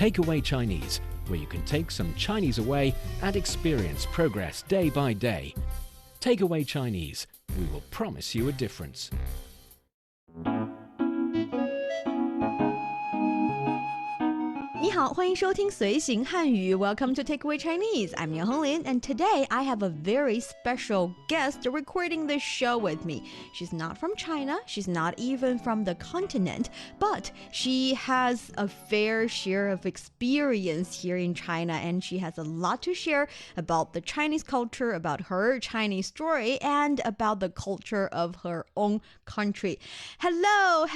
Takeaway Chinese, where you can take some Chinese away and experience progress day by day. Takeaway Chinese, we will promise you a difference. 你好，欢迎收听随行汉语 Welcome to Takeaway Chinese. I'm Nian Honglin, and today I have a very special guest recording the show with me. She's not from China, she's not even from the continent, but she has a fair share of experience here in China, and she has a lot to share about the Chinese culture, about her Chinese story, and about the culture of her own country. Hello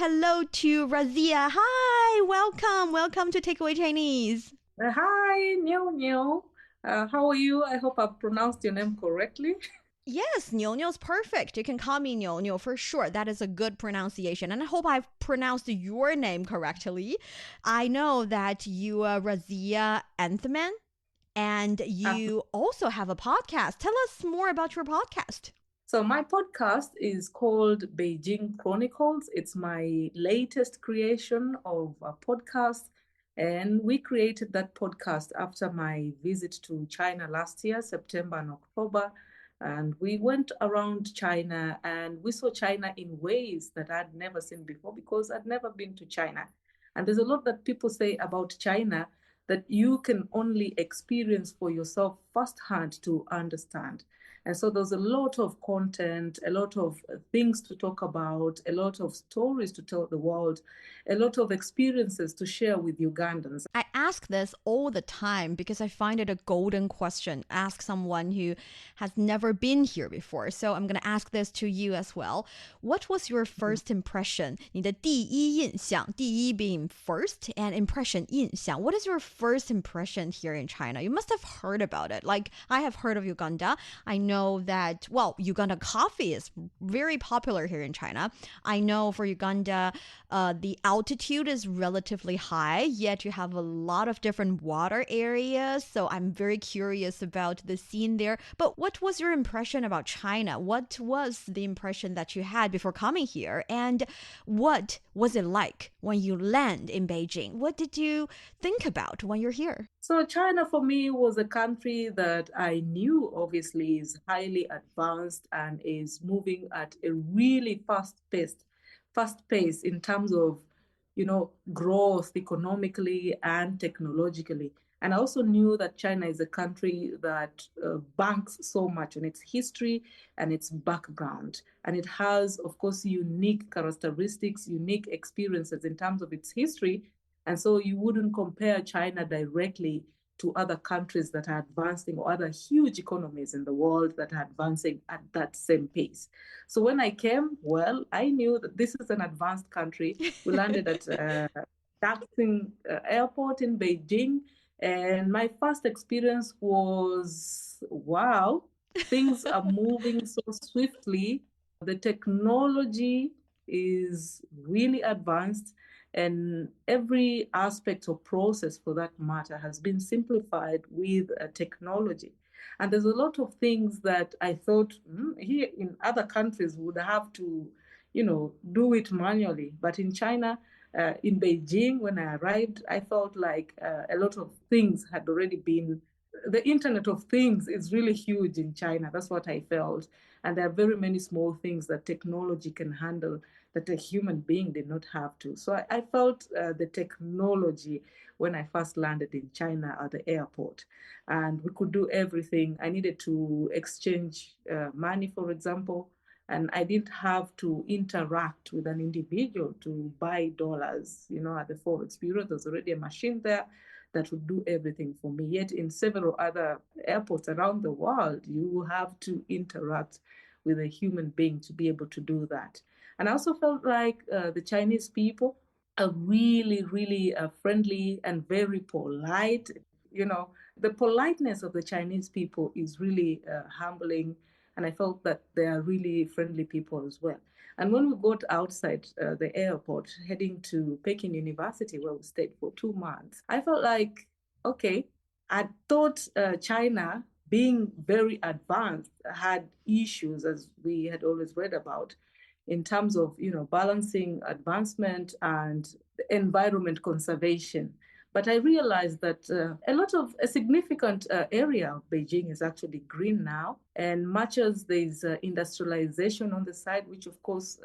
to Raziah. Hi, welcome to Takeaway Chinese. Hi, Niu. How are you? I hope I've pronounced your name correctly. Yes, Niu's perfect. You can call me Niu for sure. That is a good pronunciation. And I hope I've pronounced your name correctly. I know that you are Raziah Athman, and you also have a podcast. Tell us more about your podcast. So my podcast is called Beijing Chronicles. It's my latest creation of a podcast. And we created that podcast after my visit to China last year, September and October. And we went around China and we saw China in ways that I'd never seen before because I'd never been to China. And there's a lot that people say about China that you can only experience for yourself firsthand to understand. And so there's a lot of content, a lot of things to talk about, a lot of stories to tell the world, a lot of experiences to share with Ugandans. I ask this all the time because I find it a golden question. Ask someone who has never been here before. So I'm going to ask this to you as well. What was your first impression? 你的第一印象, 第一 being first and impression 印象. What is your first impression here in China? You must have heard about it. Like I have heard of Uganda. I know that, well, Uganda coffee is very popular here in China. I know for Uganda, the altitude is relatively high, yet you have a lot of different water areas. So I'm very curious about the scene there. But what was your impression about China? What was the impression that you had before coming here? And what was it like when you land in Beijing? What did you think about when you're here? So China for me was a country that I knew obviously is highly advanced and is moving at a really fast pace in terms of, growth economically and technologically. And I also knew that China is a country that banks so much on its history and its background. And it has, of course, unique characteristics, unique experiences in terms of its history. And so you wouldn't compare China directly to other countries that are advancing or other huge economies in the world that are advancing at that same pace. So when I came, well, I knew that this is an advanced country. We landed at Dongfang Airport in Beijing. And my first experience was, wow, things are moving so swiftly. The technology is really advanced. And every aspect or process for that matter has been simplified with technology. And there's a lot of things that I thought here in other countries would have to, do it manually. But in China, in Beijing, when I arrived, I felt like a lot of things had already been. The Internet of Things is really huge in China. That's what I felt. And there are very many small things that technology can handle that a human being did not have to. So I felt the technology when I first landed in China at the airport. And we could do everything. I needed to exchange money, for example, and I didn't have to interact with an individual to buy dollars. At the Forex Bureau, there's already a machine there that would do everything for me. Yet in several other airports around the world, you have to interact with a human being to be able to do that. And I also felt like the Chinese people are really, really friendly and very polite. The politeness of the Chinese people is really humbling. And I felt that they are really friendly people as well. And when we got outside the airport, heading to Peking University, where we stayed for 2 months, I felt like, okay, I thought China, being very advanced, had issues, as we had always read about, in terms of, balancing advancement and environment conservation. But I realized that a significant area of Beijing is actually green now. And much as there's industrialization on the side, which of course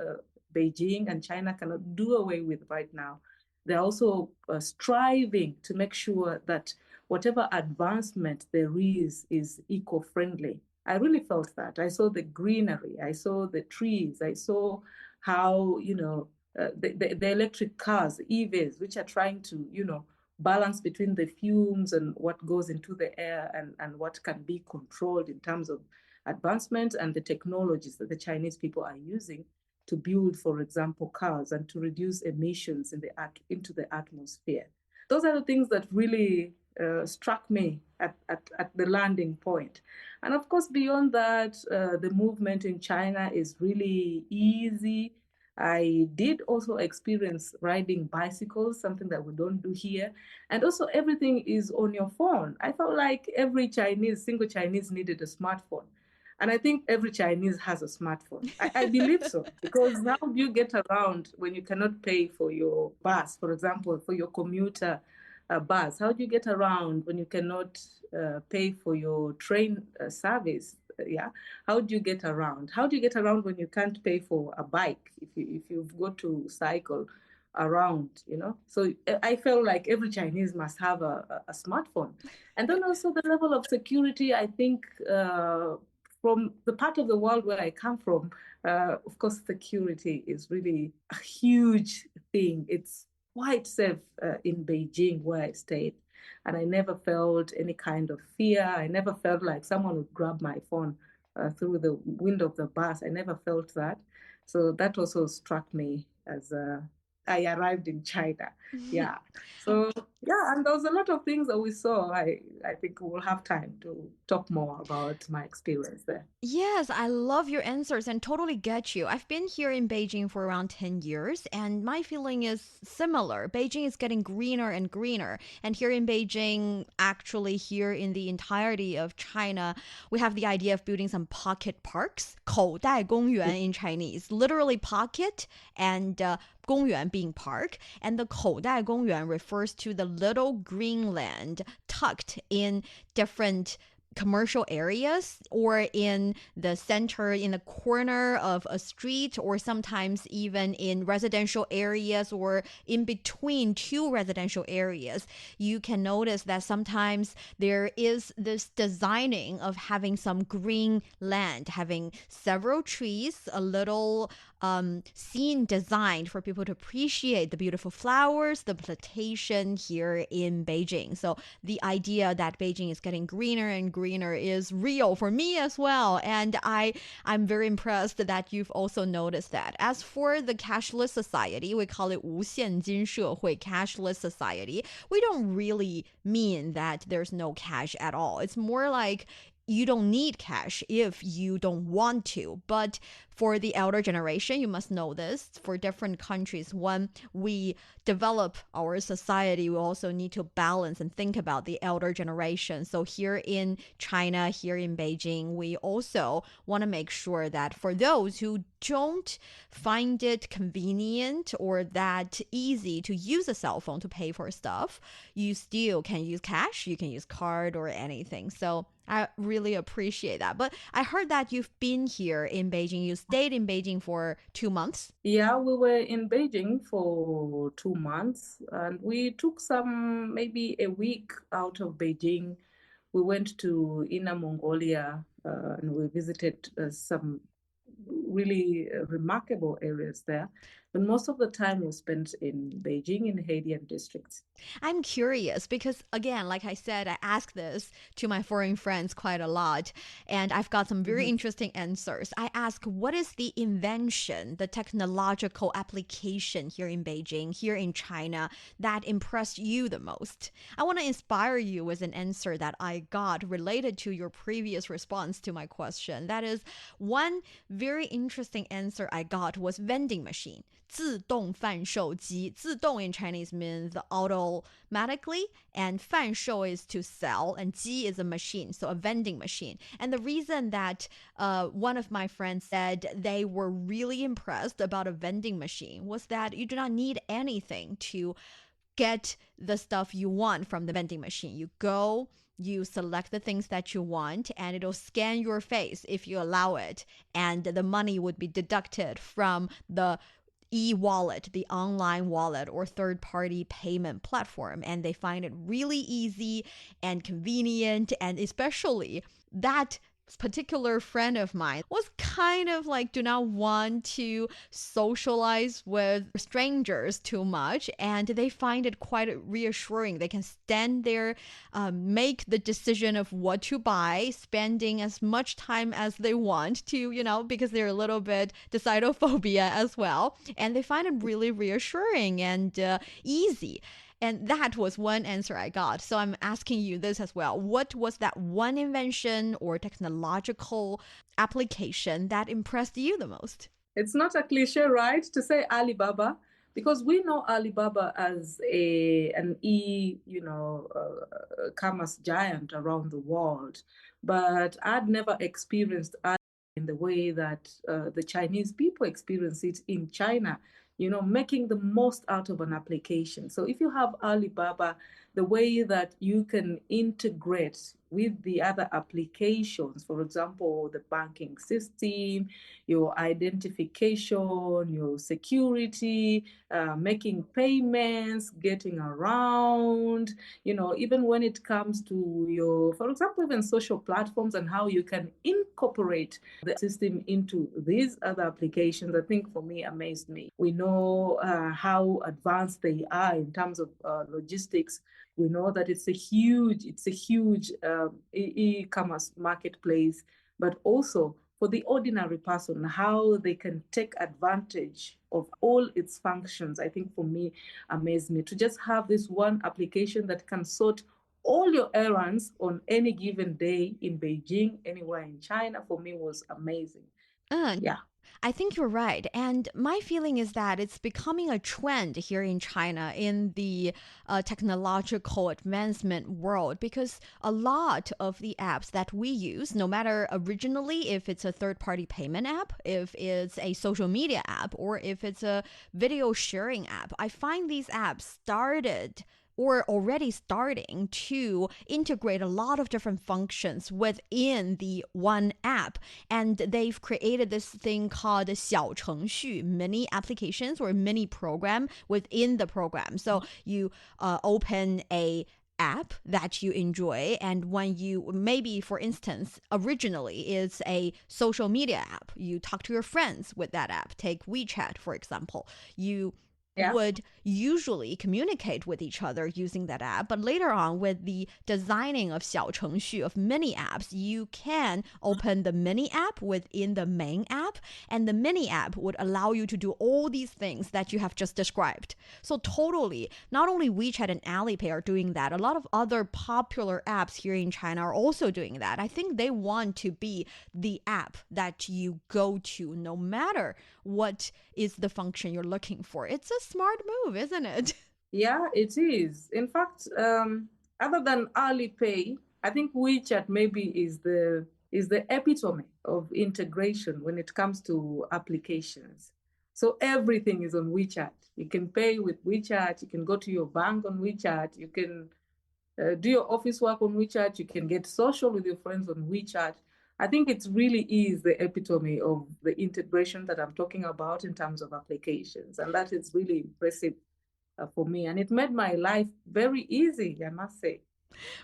Beijing and China cannot do away with right now, they're also striving to make sure that whatever advancement there is eco-friendly. I really felt that. I saw the greenery, I saw the trees, I saw how, the electric cars, EVs, which are trying to, balance between the fumes and what goes into the air and what can be controlled in terms of advancement and the technologies that the Chinese people are using to build, for example, cars and to reduce emissions into the atmosphere. Those are the things that really struck me at the landing point. And of course, beyond that, the movement in China is really easy. I did also experience riding bicycles, something that we don't do here. And also everything is on your phone. I felt like every single Chinese needed a smartphone. And I think every Chinese has a smartphone. I believe so, because how do you get around when you cannot pay for your bus, for example, for your commuter bus? How do you get around when you cannot pay for your train service? Yeah. How do you get around? How do you get around when you can't pay for a bike if you've got to cycle around, So I felt like every Chinese must have a smartphone. And then also the level of security, I think, from the part of the world where I come from, of course, security is really a huge thing. It's quite safe in Beijing where I stayed. And I never felt any kind of fear. I never felt like someone would grab my phone through the window of the bus. I never felt that. So that also struck me as I arrived in China. Yeah. So yeah, and there was a lot of things that we saw. I think we'll have time to talk more about my experience there. Yes, I love your answers and totally get you. I've been here in Beijing for around 10 years, and my feeling is similar. Beijing is getting greener and greener. And here in Beijing, actually, here in the entirety of China, we have the idea of building some pocket parks, 口袋公园 in Chinese, literally pocket and 公园 being park, and the 口袋公园 refers to the little green land tucked in different commercial areas or in the center, in the corner of a street, or sometimes even in residential areas or in between two residential areas. You can notice that sometimes there is this designing of having some green land, having several trees, a little scene designed for people to appreciate the beautiful flowers, the plantation here in Beijing. So the idea that Beijing is getting greener and greener is real for me as well. And I'm very impressed that you've also noticed that. As for the cashless society, we call it 无现金社会, cashless society. We don't really mean that there's no cash at all. It's more like you don't need cash if you don't want to. But for the elder generation, you must know this, for different countries, when we develop our society, we also need to balance and think about the elder generation. So here in China, here in Beijing, we also want to make sure that for those who don't find it convenient or that easy to use a cell phone to pay for stuff, you still can use cash, you can use card or anything. So I really appreciate that. But I heard that you've been here in Beijing. You stayed in Beijing for 2 months. Yeah, we were in Beijing for 2 months, and we took maybe a week out of Beijing. We went to Inner Mongolia and we visited some really remarkable areas there. But most of the time we spent in Beijing in Haidian districts. I'm curious because, again, like I said, I ask this to my foreign friends quite a lot, and I've got some very interesting answers. I ask, what is the invention, the technological application here in Beijing, here in China, that impressed you the most? I want to inspire you with an answer that I got related to your previous response to my question. That is, one very interesting answer I got was vending machine. 自动贩售机. 自动 in Chinese means automatically, and 贩售 is to sell, and 机 is a machine, so a vending machine. And the reason that one of my friends said they were really impressed about a vending machine was that you do not need anything to get the stuff you want from the vending machine. You go, you select the things that you want, and it'll scan your face if you allow it. And the money would be deducted from the e-wallet, the online wallet or third-party payment platform. And they find it really easy and convenient. And especially that particular friend of mine was kind of like do not want to socialize with strangers too much, and they find it quite reassuring. They can stand there, make the decision of what to buy, spending as much time as they want to, because they're a little bit decidophobia as well, and they find it really reassuring and easy. And that was one answer I got. So I'm asking you this as well. What was that one invention or technological application that impressed you the most? It's not a cliche, right, to say Alibaba, because we know Alibaba as an commerce giant around the world. But I'd never experienced Alibaba in the way that the Chinese people experience it in China. Making the most out of an application. So if you have Alibaba, the way that you can integrate with the other applications, for example, the banking system, your identification, your security, making payments, getting around, even when it comes to for example, even social platforms and how you can incorporate the system into these other applications, I think for me amazed me. We know how advanced they are in terms of logistics. We know that it's a huge e-commerce marketplace, but also for the ordinary person, how they can take advantage of all its functions, I think for me amazed me. To just have this one application that can sort all your errands on any given day in Beijing, anywhere in China, for me was amazing. Yeah. I think you're right. And my feeling is that it's becoming a trend here in China in the technological advancement world, because a lot of the apps that we use, no matter originally if it's a third-party payment app, if it's a social media app, or if it's a video sharing app, I find these apps started or already starting to integrate a lot of different functions within the one app. And they've created this thing called 小程序, mini applications or mini program within the program. So you open a app that you enjoy, and when you maybe, for instance, originally it's a social media app, you talk to your friends with that app. Take WeChat, for example. You would usually communicate with each other using that app. But later on, with the designing of 小程序, of mini apps, you can open the mini app within the main app, and the mini app would allow you to do all these things that you have just described. So totally, not only WeChat and Alipay are doing that, a lot of other popular apps here in China are also doing that. I think they want to be the app that you go to no matter what is the function you're looking for. It's a smart move, isn't it? Yeah, it is. In fact, other than Alipay, I think WeChat maybe is the epitome of integration when it comes to applications. So everything is on WeChat. You can pay with WeChat. You can go to your bank on WeChat. You can do your office work on WeChat. You can get social with your friends on WeChat. I think it really is the epitome of the integration that I'm talking about in terms of applications. And that is really impressive for me. And it made my life very easy, I must say.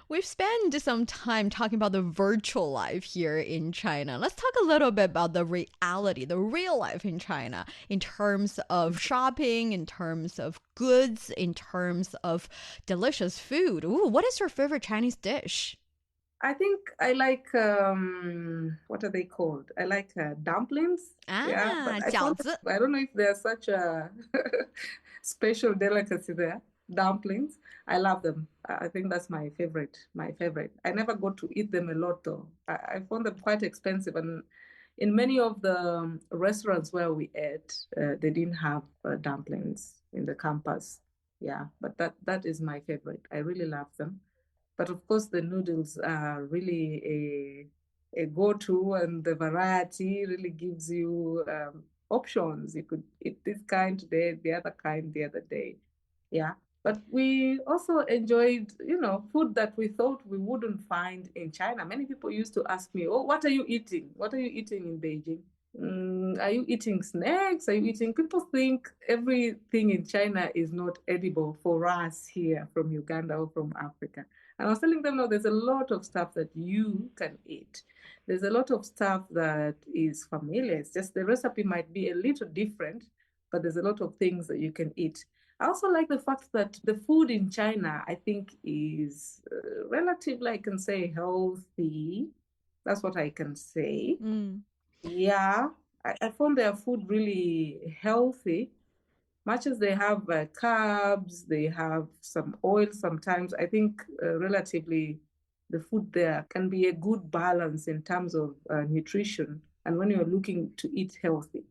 We've spent some time talking about the virtual life here in China. Let's talk a little bit about the reality, the real life in China, in terms of shopping, in terms of goods, in terms of delicious food. Ooh, what is your favorite Chinese dish? I think I like, what are they called? I like dumplings. Yeah, but I don't know if there's such a special delicacy there. Dumplings. I love them. I think that's my favorite. I never got to eat them a lot though. I found them quite expensive, and in many of the restaurants where we ate, they didn't have dumplings in the campus. Yeah, but that is my favorite. I really love them. But of course, the noodles are really a go-to, and the variety really gives you options. You could eat this kind today, the other kind the other day. Yeah. But we also enjoyed, food that we thought we wouldn't find in China. Many people used to ask me, "Oh, what are you eating? What are you eating in Beijing? Are you eating snacks? Are you eating?" People think everything in China is not edible for us here from Uganda or from Africa. And I was telling them, no, there's a lot of stuff that you can eat. There's a lot of stuff that is familiar. It's just the recipe might be a little different, but there's a lot of things that you can eat. I also like the fact that the food in China, I think, is relatively, I can say, healthy. That's what I can say. Mm. Yeah, I found their food really healthy. Much as they have carbs, they have some oil sometimes. I think relatively the food there can be a good balance in terms of nutrition. And when you're looking to eat healthy,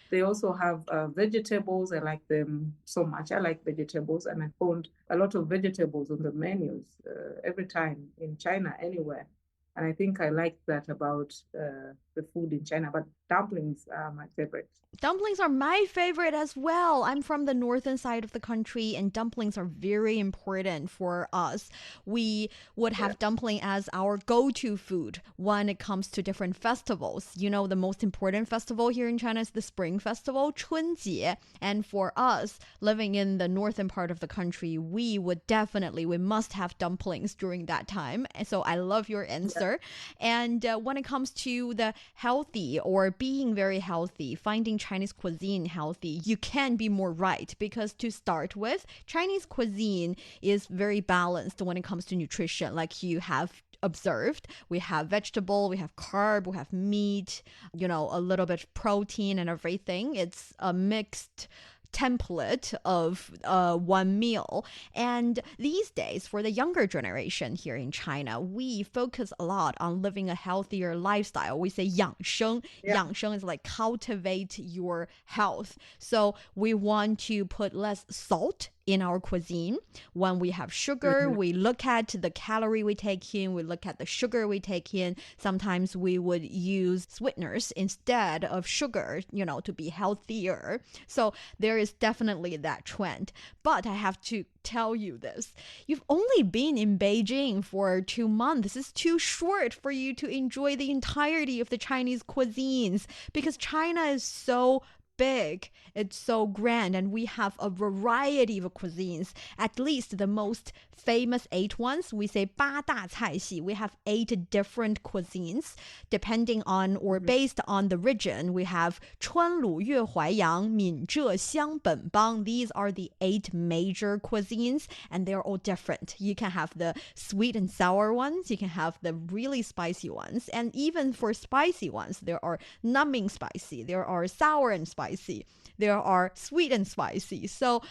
they also have vegetables. I like them so much. I like vegetables, and I found a lot of vegetables on the menus every time in China, anywhere. And I think I like that about the food in China. But dumplings are my favorite. Dumplings are my favorite as well. I'm from the northern side of the country, and dumplings are very important for us. We would have dumpling as our go-to food when it comes to different festivals. You know, the most important festival here in China is the Spring Festival, 春节. And for us, living in the northern part of the country, we must have dumplings during that time. And so I love your answer. And when it comes to the healthy or being very healthy, finding Chinese cuisine healthy, you can be more right, because to start with, Chinese cuisine is very balanced when it comes to nutrition, like you have observed. We have vegetable, we have carb, we have meat, a little bit of protein and everything. It's a mixed template of one meal. And these days, for the younger generation here in China, we focus a lot on living a healthier lifestyle. We say 养生. 养生is like cultivate your health. So we want to put less salt in our cuisine. When we have sugar, we look at the calorie we take in, we look at the sugar we take in. Sometimes we would use sweeteners instead of sugar, to be healthier. So there is definitely that trend. But I have to tell you this. You've only been in Beijing for 2 months. This is too short for you to enjoy the entirety of the Chinese cuisines, because China is so big, it's so grand, and we have a variety of cuisines. At least the most famous 8 ones, we say 八大菜系. We have 8 different cuisines depending on or based on the region. We have 川鲁粤淮扬闽浙湘本邦. These are the 8 major cuisines, and they're all different. You can have the sweet and sour ones, you can have the really spicy ones, and even for spicy ones, there are numbing spicy, there are sour and spicy, there are sweet and spicy. So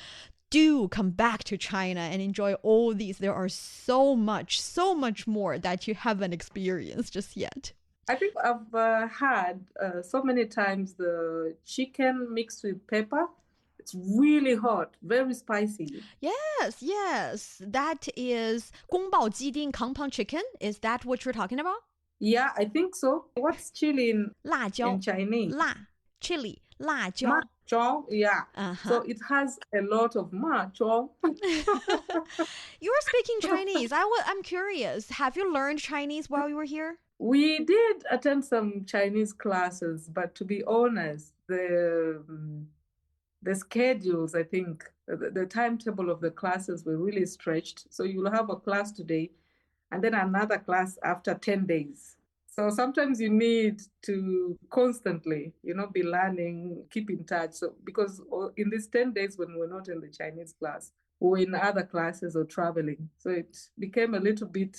do come back to China and enjoy all these. There are so much more that you haven't experienced just yet. I think I've had so many times the chicken mixed with pepper. It's really hot, very spicy. Yes. That is 宫保鸡丁 Kangpang chicken. Is that what you're talking about? Yeah, I think so. What's chili in 辣椒 in Chinese? 辣 chili 辣椒 Ma chong, yeah. Uh-huh. So it has a lot of ma chong. You're speaking Chinese. I'm curious. Have you learned Chinese while you were here? We did attend some Chinese classes, but to be honest, the schedules, I think, the timetable of the classes were really stretched. So you'll have a class today and then another class after 10 days. So sometimes you need to constantly, be learning, keep in touch. So because in these 10 days when we're not in the Chinese class, we're in other classes or traveling. So it became a little bit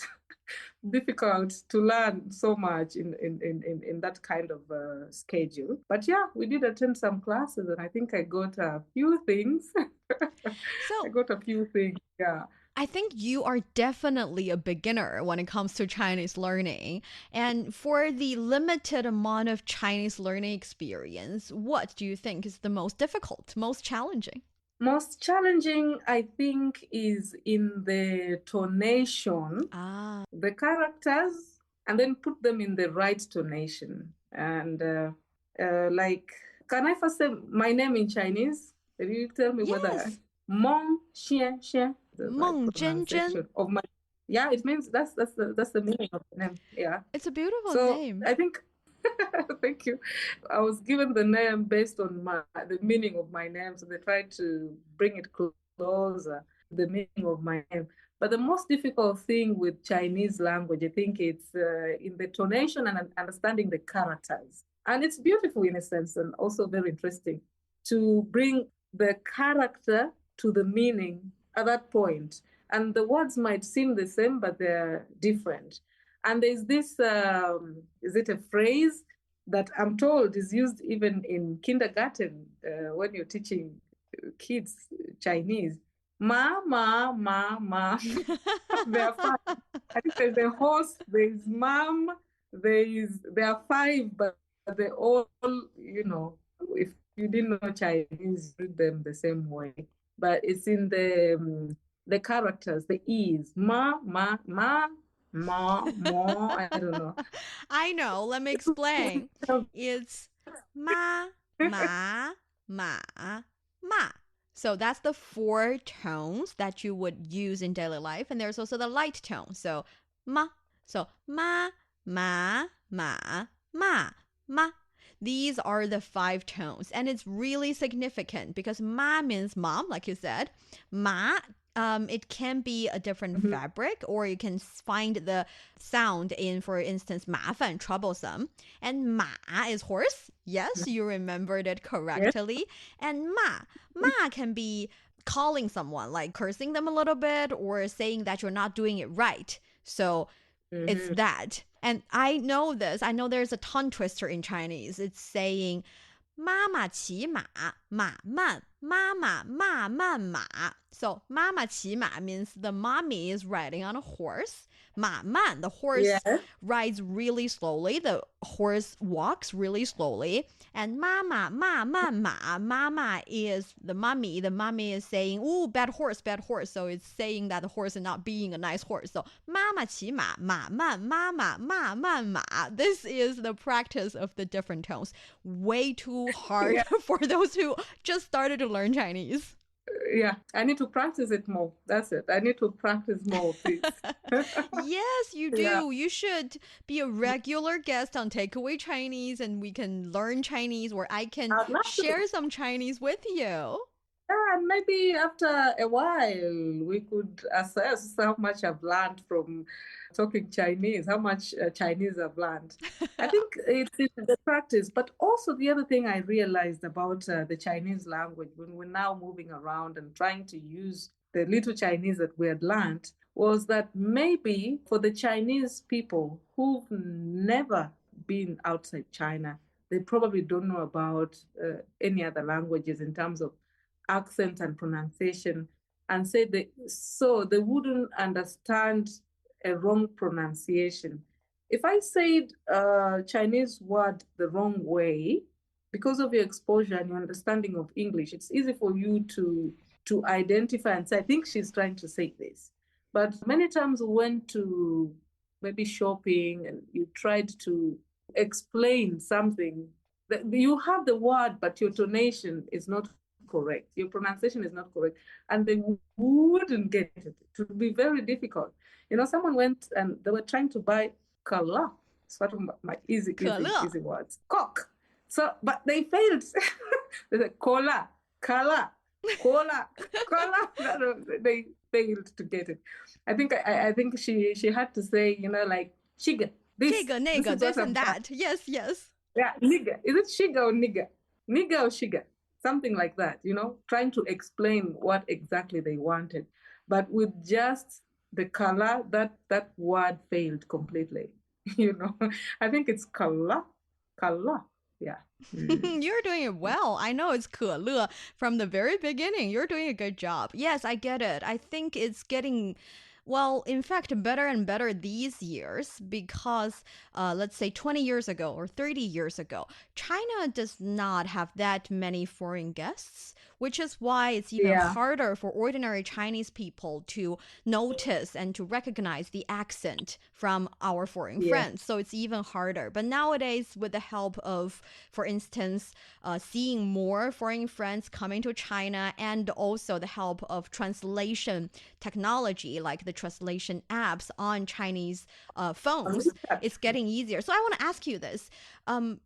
difficult to learn so much in that kind of schedule. But yeah, we did attend some classes, and I think I got a few things. So I got a few things, yeah. I think you are definitely a beginner when it comes to Chinese learning. And for the limited amount of Chinese learning experience, what do you think is the most difficult, most challenging? Most challenging, I think, is in the tonation, the characters, and then put them in the right tonation. And like, can I first say my name in Chinese? Can you tell me whether? Yes. Meng Xian Xian. My 梦真真. pronunciation of my yeah, it means that's the meaning of the name. Yeah. It's a beautiful So name. I think thank you. I was given the name based on the meaning of my name, so they tried to bring it closer to the meaning of my name. But the most difficult thing with Chinese language, I think it's in the tonation and understanding the characters. And it's beautiful in a sense and also very interesting to bring the character to the meaning at that point. And the words might seem the same, but they're different. And there's this, is it a phrase that I'm told is used even in kindergarten when you're teaching kids Chinese? Ma, ma, ma, ma. There are five. I think there's a horse, there's mom, there are five, but they all, if you didn't know Chinese, read them the same way. But it's in the characters, the E's. Ma, ma, ma, ma, ma, I don't know. I know. Let me explain. It's ma, ma, ma, ma. So that's the 4 tones that you would use in daily life. And there's also the light tone. So ma. So ma, ma, ma, ma, ma. These are the 5 tones. And it's really significant because ma means mom, like you said. Ma, it can be a different fabric, or you can find the sound in, for instance, 麻烦, troublesome. And ma is horse. Yes, you remembered it correctly. And ma can be calling someone, like cursing them a little bit or saying that you're not doing it right. So it's that. And I know this. I know there's a tongue twister in Chinese. It's saying 妈妈骑马，马慢，妈妈慢慢马. So 妈妈骑马 means the mommy is riding on a horse. 马慢, the horse rides really slowly. The horse walks really slowly. And 妈妈慢慢马, mama is the mommy. The mommy is saying, ooh, bad horse, bad horse. So it's saying that the horse is not being a nice horse. So 妈妈骑马，马慢，妈妈慢慢马. This is the practice of the different tones. Way too hard for those who just started to learn Chinese. Yeah, I need to practice it more. That's it. I need to practice more, please. Yes, you do. Yeah. You should be a regular guest on Takeaway Chinese, and we can learn Chinese, or I can share some Chinese with you. Yeah, and maybe after a while, we could assess how much I've learned from talking Chinese, how much Chinese I've learned. I think it's the practice, but also the other thing I realized about the Chinese language when we're now moving around and trying to use the little Chinese that we had learned was that maybe for the Chinese people who've never been outside China, they probably don't know about any other languages in terms of accent and pronunciation, and so they wouldn't understand a wrong pronunciation. If I said Chinese word the wrong way, because of your exposure and your understanding of English, it's easy for you to identify and say, I think she's trying to say this. But many times we went to maybe shopping and you tried to explain something. You have the word, but your tonation is not correct. Your pronunciation is not correct. And they wouldn't get it. It would be very difficult. Someone went and they were trying to buy kala. It's one of my easy words. Cock. So, but they failed. They said cola, kala, cola, cola. They failed to get it. I think she had to say, like shiga. This and that. Yes. Yeah, nigga. Is it shiga or nigga? Nigga or shiga? Something like that, trying to explain what exactly they wanted. But with just the color, that word failed completely. I think it's color. Yeah. You're doing it well. I know it's 可乐 from the very beginning. You're doing a good job. Yes, I get it. I think it's getting, well, in fact, better and better these years because, let's say 20 years ago or 30 years ago, China does not have that many foreign guests. which is why it's even harder for ordinary Chinese people to notice and to recognize the accent from our foreign friends. So it's even harder. But nowadays, with the help of, for instance, seeing more foreign friends coming to China, and also the help of translation technology, like the translation apps on Chinese phones, it's getting easier. So I want to ask you this.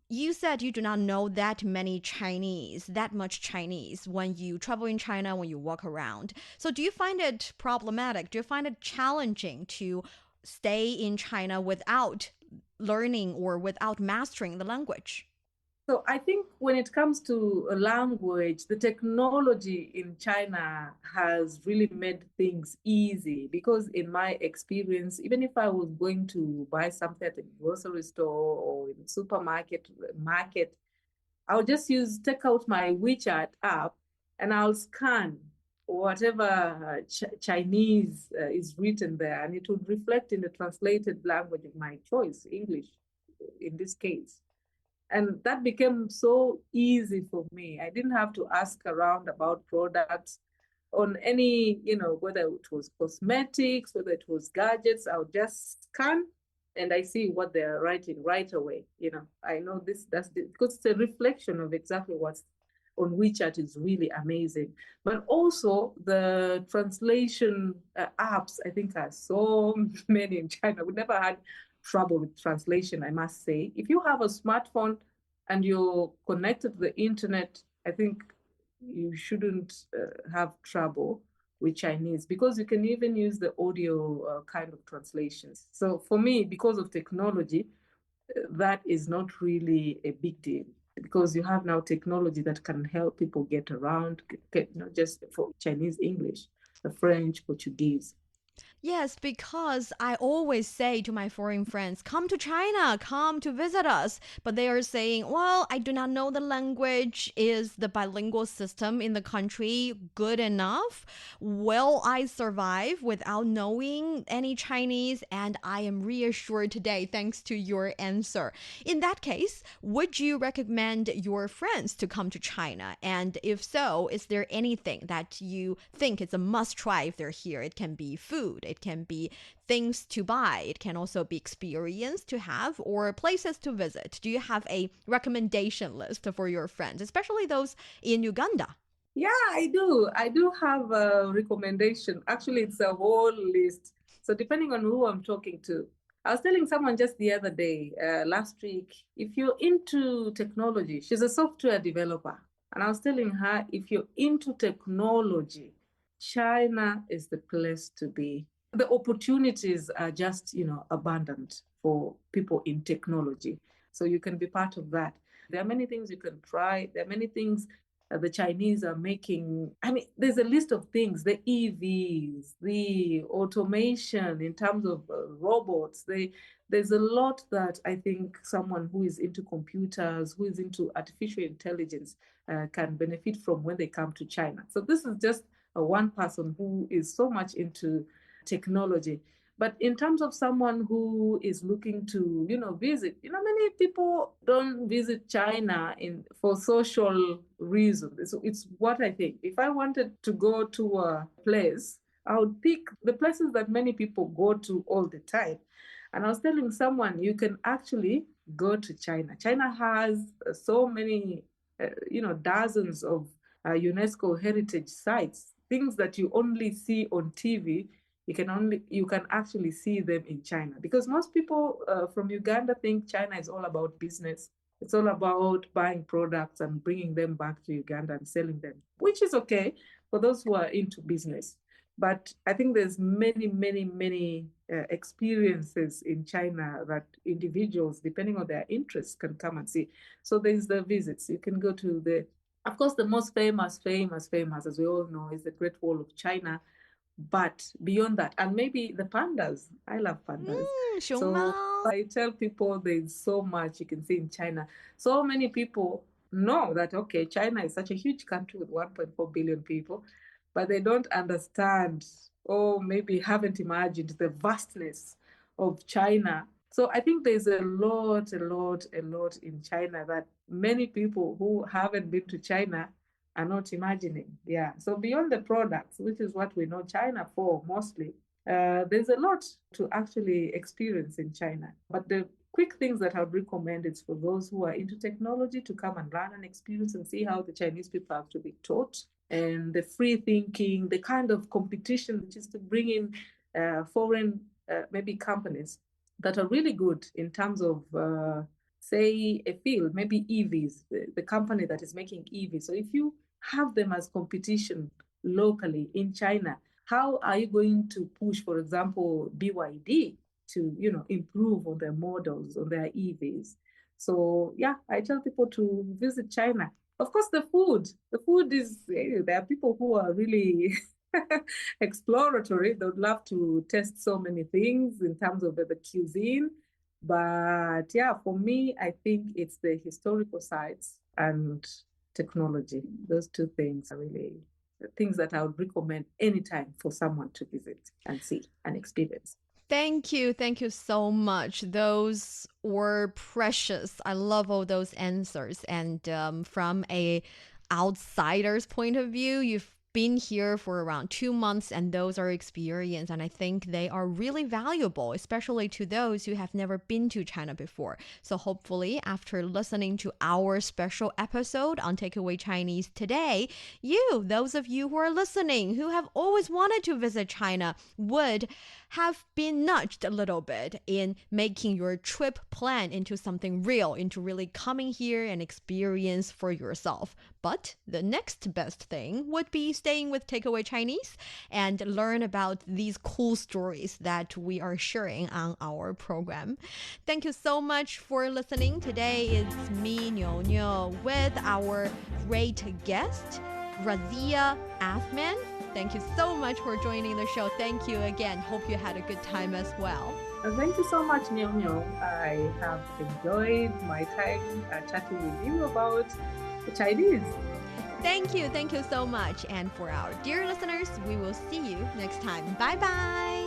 You said you do not know that much Chinese when you travel in China, when you walk around. So do you find it problematic? Do you find it challenging to stay in China without learning or without mastering the language? So I think when it comes to a language, the technology in China has really made things easy, because in my experience, even if I was going to buy something at a grocery store or in a supermarket market, I'll just take out my WeChat app and I'll scan whatever Chinese is written there, and it would reflect in the translated language of my choice, English in this case. And that became so easy for me. I didn't have to ask around about products on any, whether it was cosmetics, whether it was gadgets. I would just scan and I see what they're writing right away. I know because it's a reflection of exactly what's on WeChat is really amazing. But also the translation apps, I think, are so many in China. We never had trouble with translation, I must say. If you have a smartphone and you're connected to the internet, I think you shouldn't have trouble with Chinese, because you can even use the audio kind of translations. So for me, because of technology, that is not really a big deal, because you have now technology that can help people get around, not just for Chinese English, the French, Portuguese. Yes, because I always say to my foreign friends, come to China, come to visit us. But they are saying, well, I do not know the language. Is the bilingual system in the country good enough? Will I survive without knowing any Chinese? And I am reassured today, thanks to your answer. In that case, would you recommend your friends to come to China? And if so, is there anything that you think is a must try if they're here? It can be food. It can be things to buy. It can also be experience to have or places to visit. Do you have a recommendation list for your friends, especially those in Uganda? Yeah, I do. I do have a recommendation. Actually, it's a whole list. So depending on who I'm talking to. I was telling someone just the other day, last week, if you're into technology, she's a software developer. And I was telling her, if you're into technology, China is the place to be. The opportunities are just, abundant for people in technology. So you can be part of that. There are many things you can try. There are many things the Chinese are making. I mean, there's a list of things, the EVs, the automation in terms of robots. There's a lot that I think someone who is into computers, who is into artificial intelligence can benefit from when they come to China. So this is just one person who is so much into technology. But in terms of someone who is looking to, visit, many people don't visit China for social reasons. It's what I think. If I wanted to go to a place, I would pick the places that many people go to all the time. And I was telling someone, you can actually go to China. China has so many, dozens of UNESCO heritage sites, things that you only see on TV. You can actually see them in China, because most people from Uganda think China is all about business. It's all about buying products and bringing them back to Uganda and selling them, which is okay for those who are into business. But I think there's many, many, many experiences in China that individuals, depending on their interests, can come and see. So there's the visits. You can go to of course, the most famous, as we all know, is the Great Wall of China. But beyond that, and maybe the pandas. I love pandas. So I tell people there's so much you can see in China. So many people know that, okay, China is such a huge country with 1.4 billion people, but they don't understand, or maybe haven't imagined the vastness of China. So I think there's a lot in China that many people who haven't been to China are not imagining. Yeah. So beyond the products, which is what we know China for mostly, there's a lot to actually experience in China. But the quick things that I would recommend is for those who are into technology to come and learn and experience and see how the Chinese people have to be taught, and the free thinking, the kind of competition which is to bring in foreign maybe companies that are really good in terms of say a field, maybe EVs, the company that is making EVs. So if you have them as competition locally in China, how are you going to push, for example, BYD to, improve on their models, on their EVs? So yeah, I tell people to visit China. Of course, the food is, there are people who are really exploratory. They would love to test so many things in terms of the cuisine. But yeah, for me, I think it's the historical sites and technology. Those two things are really the things that I would recommend anytime for someone to visit and see and experience. Thank you. Thank you so much. Those were precious. I love all those answers. And from a outsider's point of view, you've been here for around 2 months, and those are experience, and I think they are really valuable, especially to those who have never been to China before. So hopefully after listening to our special episode on Takeaway Chinese today, those of you who are listening, who have always wanted to visit China, would have been nudged a little bit in making your trip plan into something real, into really coming here and experience for yourself. But the next best thing would be staying with Takeaway Chinese and learn about these cool stories that we are sharing on our program. Thank you so much for listening. Today it's me, Niu, with our great guest, Raziah Athman. Thank you so much for joining the show. Thank you again. Hope you had a good time as well. Thank you so much, Niu. I have enjoyed my time chatting with you about the Chinese. Thank you so much. And for our dear listeners, we will see you next time. Bye bye.